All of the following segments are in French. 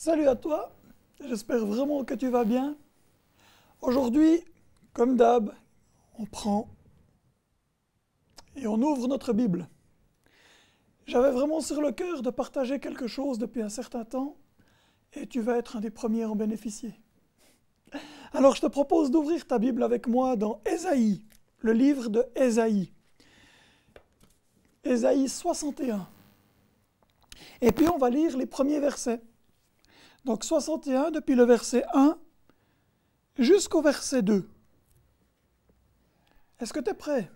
Salut à toi, j'espère vraiment que tu vas bien. Aujourd'hui, comme d'hab, on prend et on ouvre notre Bible. J'avais vraiment sur le cœur de partager quelque chose depuis un certain temps et tu vas être un des premiers à en bénéficier. Alors je te propose d'ouvrir ta Bible avec moi dans Ésaïe, le livre de Ésaïe. Ésaïe 61. Et puis on va lire les premiers versets. Donc 61 depuis le verset 1 jusqu'au verset 2. Est-ce que tu es prêt?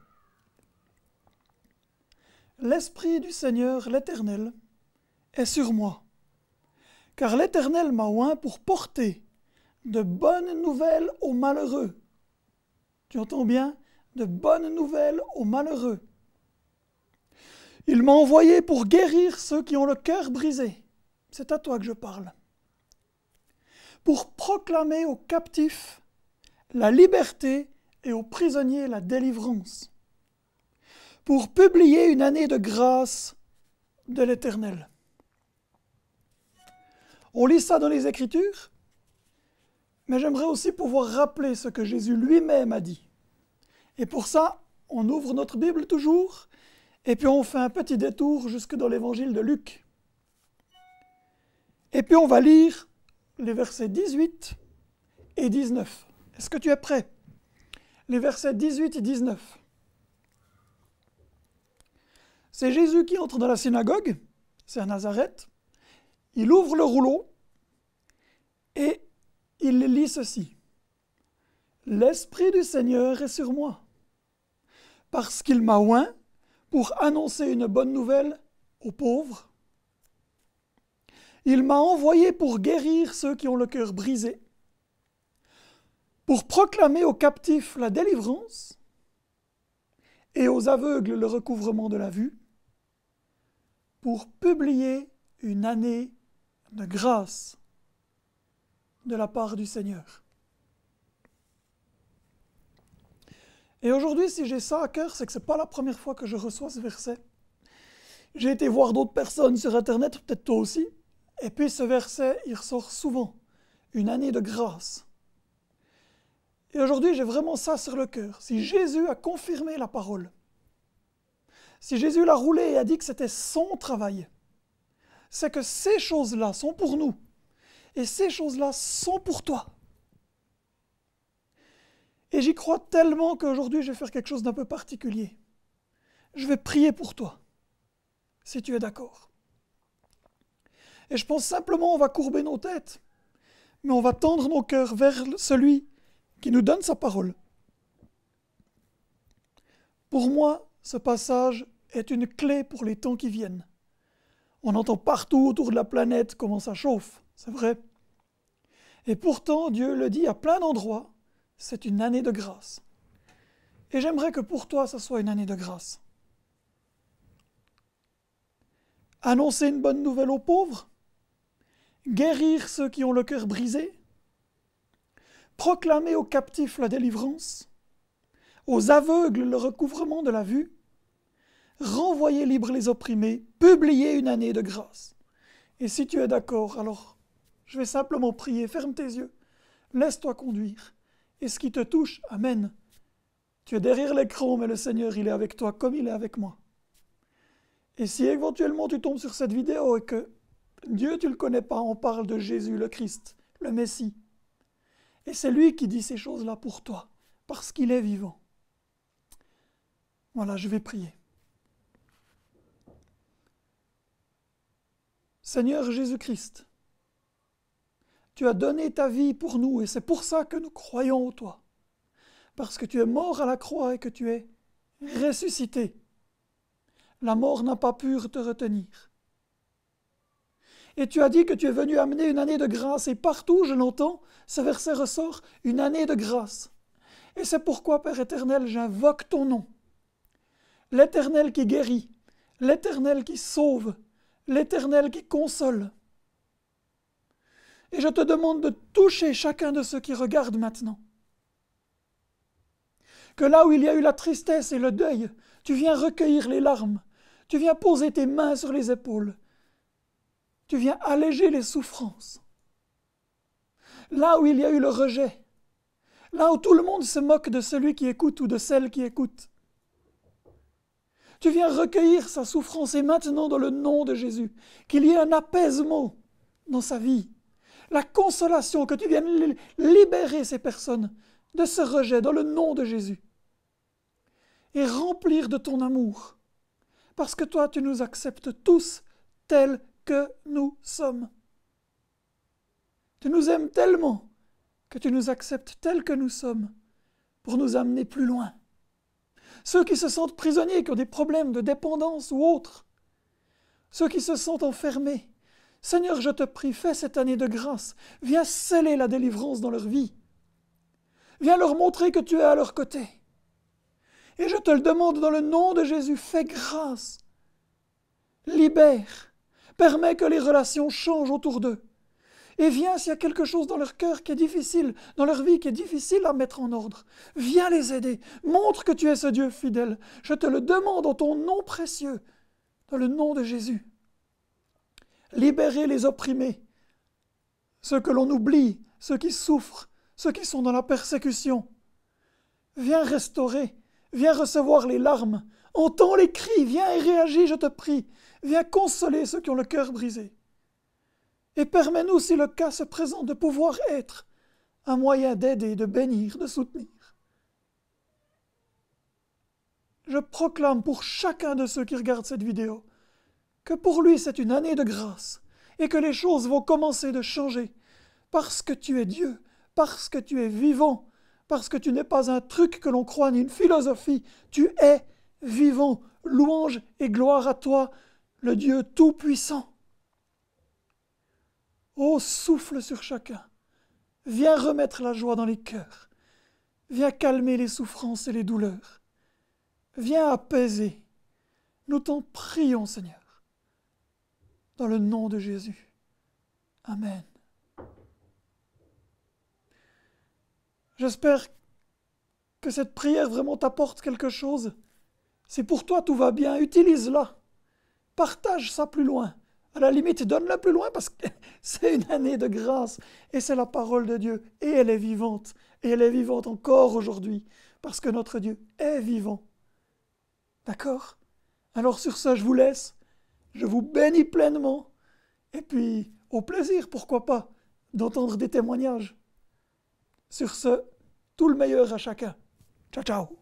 L'Esprit du Seigneur, l'Éternel, est sur moi, car l'Éternel m'a oint pour porter de bonnes nouvelles aux malheureux. Tu entends bien? De bonnes nouvelles aux malheureux. Il m'a envoyé pour guérir ceux qui ont le cœur brisé. C'est à toi que je parle. Pour proclamer aux captifs la liberté et aux prisonniers la délivrance. Pour publier une année de grâce de l'Éternel. On lit ça dans les Écritures, mais j'aimerais aussi pouvoir rappeler ce que Jésus lui-même a dit. Et pour ça, on ouvre notre Bible toujours, et puis on fait un petit détour jusque dans l'Évangile de Luc. Et puis on va lire les versets 18 et 19. Est-ce que tu es prêt? Les versets 18 et 19. C'est Jésus qui entre dans la synagogue, c'est à Nazareth, il ouvre le rouleau et il lit ceci. « L'Esprit du Seigneur est sur moi, parce qu'il m'a oint pour annoncer une bonne nouvelle aux pauvres. Il m'a envoyé pour guérir ceux qui ont le cœur brisé, pour proclamer aux captifs la délivrance et aux aveugles le recouvrement de la vue, pour publier une année de grâce de la part du Seigneur. » Et aujourd'hui, si j'ai ça à cœur, c'est que ce n'est pas la première fois que je reçois ce verset. J'ai été voir d'autres personnes sur Internet, peut-être toi aussi, et puis ce verset, il ressort souvent. Une année de grâce. Et aujourd'hui, j'ai vraiment ça sur le cœur. Si Jésus a confirmé la parole, si Jésus l'a roulé et a dit que c'était son travail, c'est que ces choses-là sont pour nous. Et ces choses-là sont pour toi. Et j'y crois tellement qu'aujourd'hui, je vais faire quelque chose d'un peu particulier. Je vais prier pour toi, si tu es d'accord. Et je pense simplement on va courber nos têtes, mais on va tendre nos cœurs vers celui qui nous donne sa parole. Pour moi, ce passage est une clé pour les temps qui viennent. On entend partout autour de la planète comment ça chauffe, c'est vrai. Et pourtant, Dieu le dit à plein d'endroits, c'est une année de grâce. Et j'aimerais que pour toi, ça soit une année de grâce. Annoncer une bonne nouvelle aux pauvres, guérir ceux qui ont le cœur brisé, proclamer aux captifs la délivrance, aux aveugles le recouvrement de la vue, renvoyer libres les opprimés, publier une année de grâce. Et si tu es d'accord, alors je vais simplement prier, ferme tes yeux, laisse-toi conduire. Et ce qui te touche, amen. Tu es derrière l'écran, mais le Seigneur, il est avec toi comme il est avec moi. Et si éventuellement tu tombes sur cette vidéo et que Dieu, tu ne le connais pas, on parle de Jésus, le Christ, le Messie. Et c'est lui qui dit ces choses-là pour toi, parce qu'il est vivant. Voilà, je vais prier. Seigneur Jésus-Christ, tu as donné ta vie pour nous et c'est pour ça que nous croyons en toi. Parce que tu es mort à la croix et que tu es ressuscité. La mort n'a pas pu te retenir. Et tu as dit que tu es venu amener une année de grâce et partout, je l'entends, ce verset ressort, une année de grâce. Et c'est pourquoi, Père éternel, j'invoque ton nom. L'Éternel qui guérit, l'Éternel qui sauve, l'Éternel qui console. Et je te demande de toucher chacun de ceux qui regardent maintenant. Que là où il y a eu la tristesse et le deuil, tu viens recueillir les larmes, tu viens poser tes mains sur les épaules, tu viens alléger les souffrances. là où il y a eu le rejet, là où tout le monde se moque de celui qui écoute ou de celle qui écoute. Tu viens recueillir sa souffrance et maintenant, dans le nom de Jésus, qu'il y ait un apaisement dans sa vie, la consolation, que tu viennes libérer ces personnes de ce rejet dans le nom de Jésus et remplir de ton amour, parce que toi, tu nous acceptes tous tels que nous sommes. Tu nous aimes tellement que tu nous acceptes tels que nous sommes pour nous amener plus loin. Ceux qui se sentent prisonniers, qui ont des problèmes de dépendance ou autres, ceux qui se sentent enfermés, Seigneur, je te prie, fais cette année de grâce, viens sceller la délivrance dans leur vie. Viens leur montrer que tu es à leur côté. Et je te le demande dans le nom de Jésus, fais grâce. Libère. Permets que les relations changent autour d'eux. Et viens s'il y a quelque chose dans leur cœur qui est difficile, dans leur vie qui est difficile à mettre en ordre. Viens les aider. Montre que tu es ce Dieu fidèle. Je te le demande en ton nom précieux, dans le nom de Jésus. Libérer les opprimés, ceux que l'on oublie, ceux qui souffrent, ceux qui sont dans la persécution. Viens restaurer, viens recevoir les larmes, entends les cris, viens et réagis, je te prie. Viens consoler ceux qui ont le cœur brisé. Et permets-nous, si le cas se présente, de pouvoir être un moyen d'aider, de bénir, de soutenir. Je proclame pour chacun de ceux qui regardent cette vidéo que pour lui c'est une année de grâce et que les choses vont commencer de changer parce que tu es Dieu, parce que tu es vivant, parce que tu n'es pas un truc que l'on croit ni une philosophie, tu es vivant. Louange et gloire à toi, le Dieu tout-puissant. Ô souffle sur chacun, viens remettre la joie dans les cœurs, viens calmer les souffrances et les douleurs, viens apaiser. Nous t'en prions, Seigneur. Dans le nom de Jésus. Amen. J'espère que cette prière vraiment t'apporte quelque chose. Si pour toi tout va bien, utilise-la. Partage ça plus loin. À la limite, donne-la plus loin parce que c'est une année de grâce et c'est la parole de Dieu et elle est vivante. Et elle est vivante encore aujourd'hui parce que notre Dieu est vivant. D'accord? Alors sur ce, je vous laisse. Je vous bénis pleinement. Et puis, au plaisir, pourquoi pas, d'entendre des témoignages. Sur ce, tout le meilleur à chacun. Ciao, ciao.